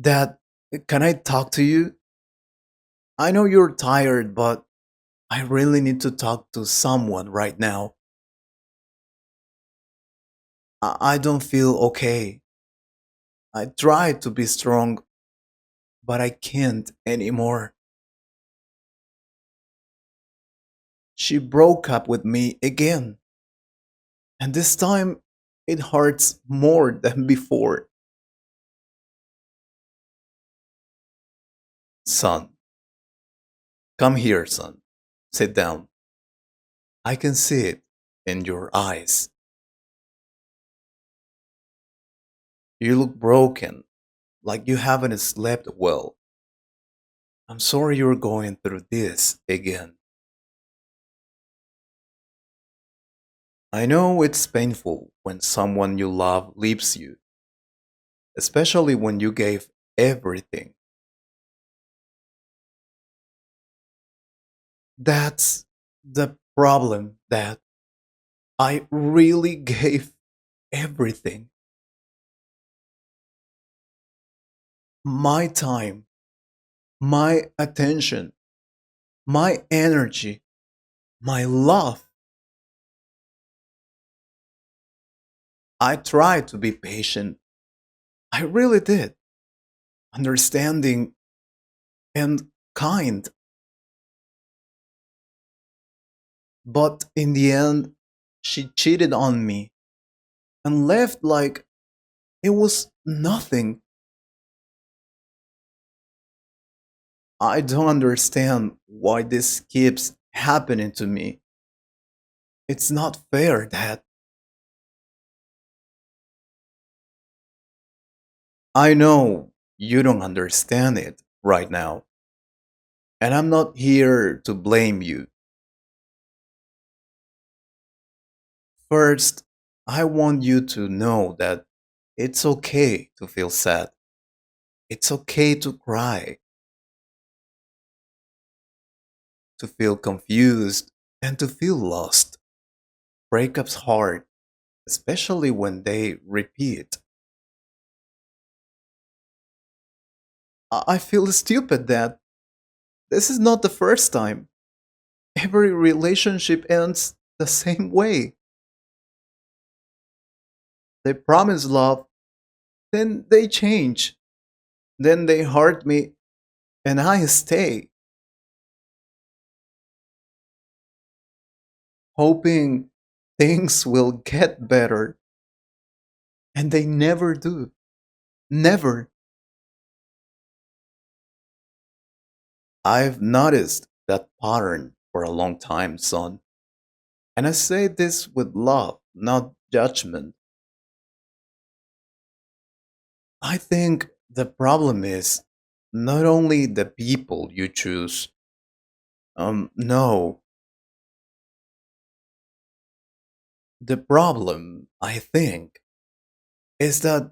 Dad, can I talk to you? I know you're tired, but I really need to talk to someone right now. I don't feel okay. I try to be strong, but I can't anymore. She broke up with me again, and this time it hurts more than before. Son, come here, son. Sit down. I can see it in your eyes. You look broken, like you haven't slept well. I'm sorry you're going through this again. I know it's painful when someone you love leaves you, especially when you gave everything. That's the problem, that I really gave everything. My time, my attention, my energy, my love. I tried to be patient. I really did. Understanding and kind. But in the end, she cheated on me and left like it was nothing. I don't understand why this keeps happening to me. It's not fair, Dad. I know you don't understand it right now, and I'm not here to blame you. First, I want you to know that it's okay to feel sad. It's okay to cry, to feel confused, and to feel lost. Breakups hard, especially when they repeat. I feel stupid, Dad. This is not the first time. Every relationship ends the same way. They promise love, then they change, then they hurt me, and I stay, hoping things will get better. And they never do. Never. I've noticed that pattern for a long time, son. And I say this with love, not judgment. I think the problem is not only the people you choose. No, the problem, I think, is that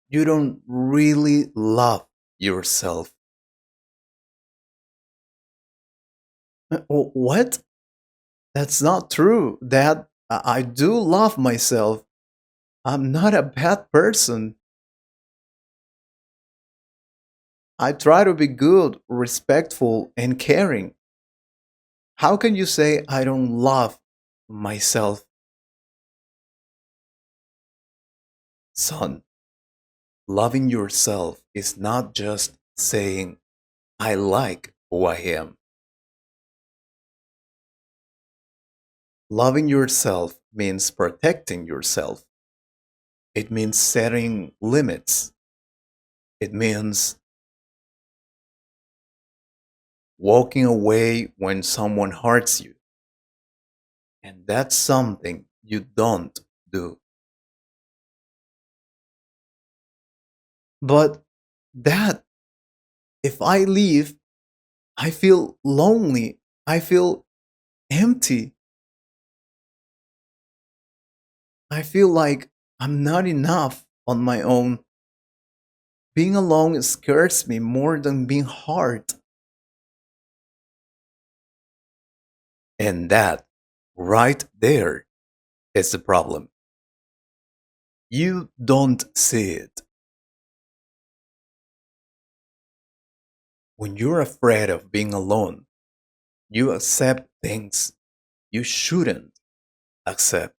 you don't really love yourself. What? That's not true, Dad. I do love myself. I'm not a bad person. I try to be good, respectful, and caring. How can you say I don't love myself? Son, loving yourself is not just saying, I like who I am. Loving yourself means protecting yourself. It means setting limits. It means walking away when someone hurts you. And that's something you don't do. But that, if I leave, I feel lonely. I feel empty. I feel like I'm not enough on my own. Being alone scares me more than being hard. And that, right there, is the problem. You don't see it. When you're afraid of being alone, you accept things you shouldn't accept.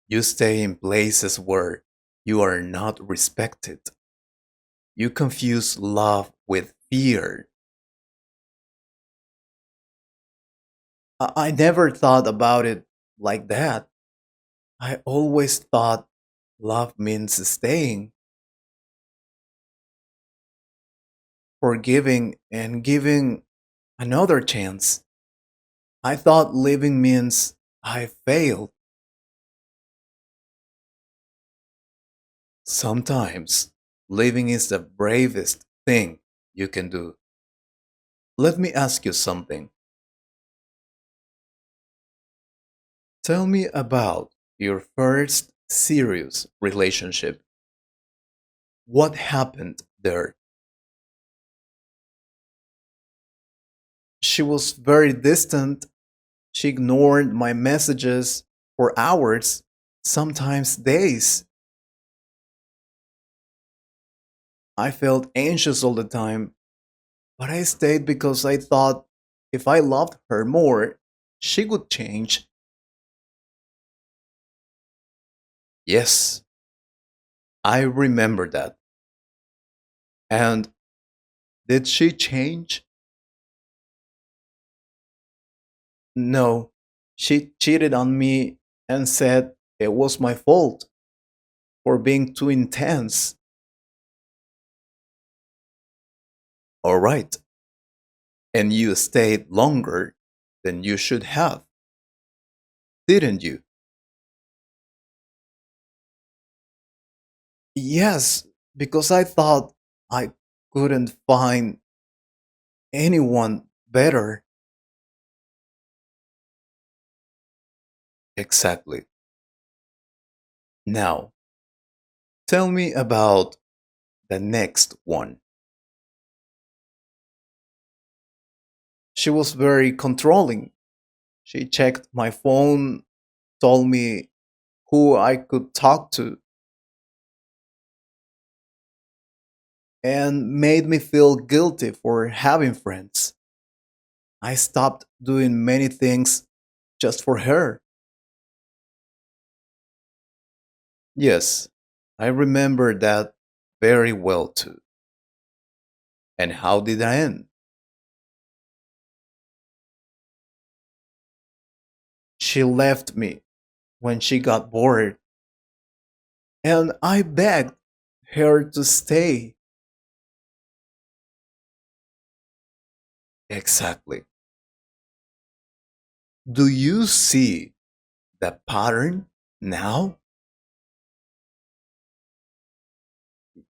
You stay in places where you are not respected. You confuse love with fear. I never thought about it like that. I always thought love means staying, forgiving, and giving another chance. I thought living means I failed. Sometimes living is the bravest thing you can do. Let me ask you something. Tell me about your first serious relationship. What happened there? She was very distant. She ignored my messages for hours, sometimes days. I felt anxious all the time, but I stayed because I thought if I loved her more, she would change. Yes, I remember that. And did she change? No, she cheated on me and said it was my fault for being too intense. All right, and you stayed longer than you should have, didn't you? Yes, because I thought I couldn't find anyone better. Exactly. Now, tell me about the next one. She was very controlling. She checked my phone, told me who I could talk to, and made me feel guilty for having friends. I stopped doing many things just for her. Yes, I remember that very well too. And how did I end? She left me when she got bored, and I begged her to stay. Exactly. Do you see the pattern now?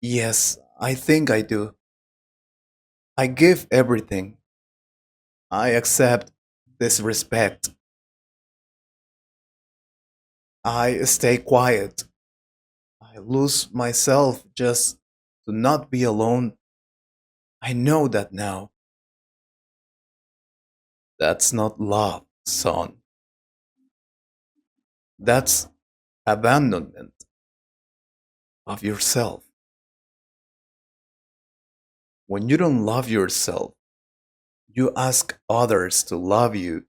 Yes, I think I do. I give everything. I accept disrespect. I stay quiet. I lose myself just to not be alone. I know that now. That's not love, son. That's abandonment of yourself. When you don't love yourself, you ask others to love you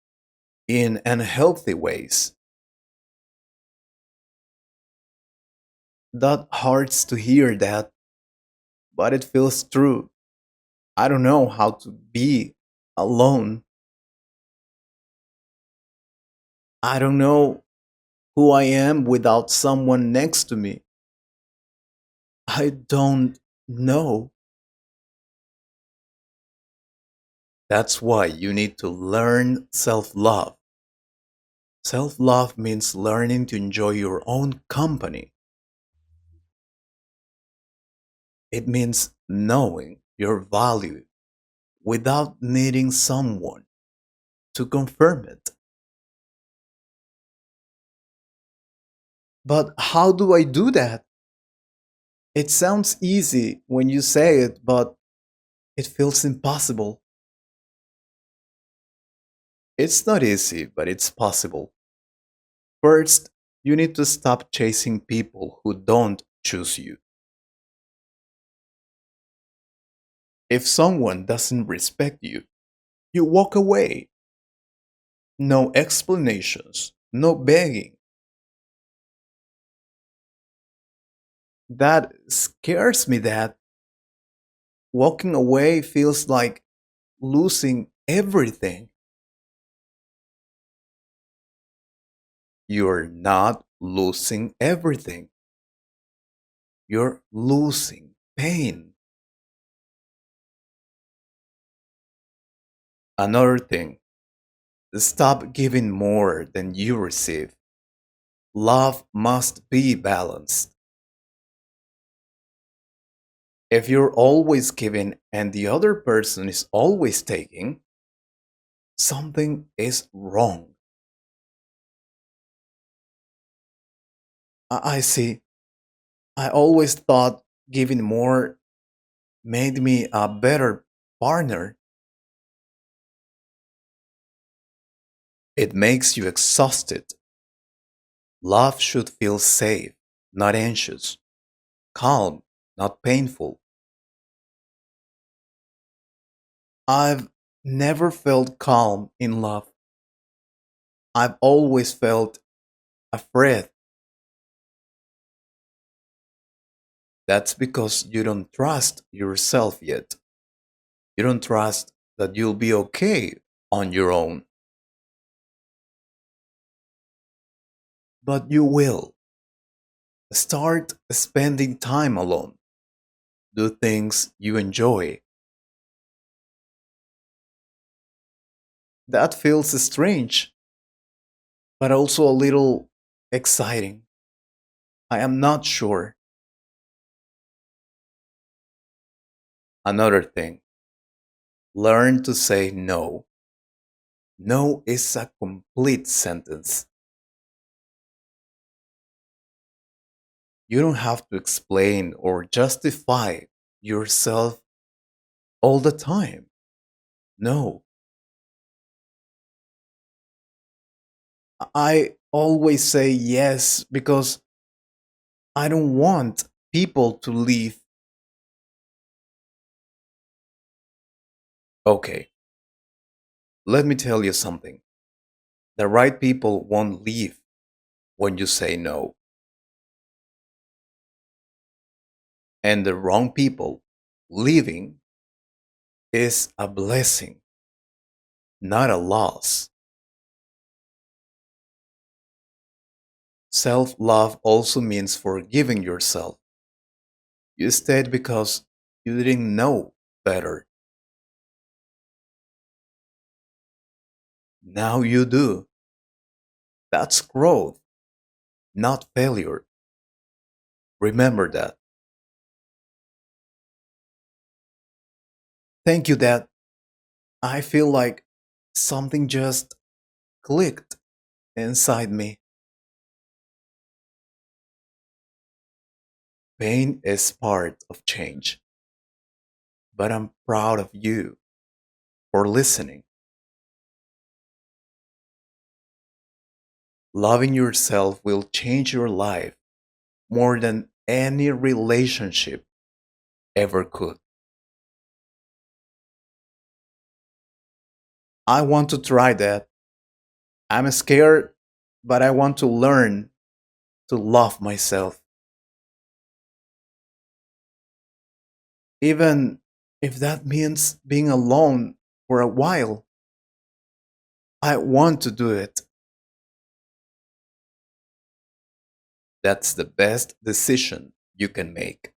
in unhealthy ways. That hurts to hear that, but it feels true. I don't know how to be alone. I don't know who I am without someone next to me. I don't know. That's why you need to learn self love. Self love means learning to enjoy your own company. It means knowing your value without needing someone to confirm it. But how do I do that? It sounds easy when you say it, but it feels impossible. It's not easy, but it's possible. First, you need to stop chasing people who don't choose you. If someone doesn't respect you, you walk away. No explanations, no begging. That scares me that walking away feels like losing everything. You're not losing everything. You're losing pain. Another thing, stop giving more than you receive. Love must be balanced. If you're always giving and the other person is always taking, something is wrong. I see. I always thought giving more made me a better partner. It makes you exhausted. Love should feel safe, not anxious, calm, not painful. I've never felt calm in love. I've always felt afraid. That's because you don't trust yourself yet. You don't trust that you'll be okay on your own. But you will. Start spending time alone. Do things you enjoy. That feels strange, but also a little exciting. I am not sure. Another thing, learn to say no. No is a complete sentence. You don't have to explain or justify yourself all the time. No. I always say yes because I don't want people to leave. Okay, let me tell you something. The right people won't leave when you say no, and the wrong people leaving is a blessing, not a loss. Self love also means forgiving yourself. You stayed because you didn't know better. Now you do. That's growth, not failure. Remember that. Thank you, Dad. I feel like something just clicked inside me. Pain is part of change, but I'm proud of you for listening. Loving yourself will change your life more than any relationship ever could. I want to try that. I'm scared, but I want to learn to love myself. Even if that means being alone for a while, I want to do it. That's the best decision you can make.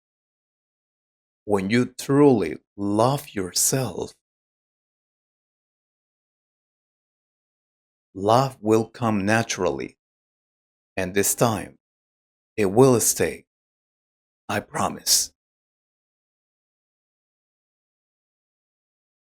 When you truly love yourself, love will come naturally, and this time it will stay. I promise.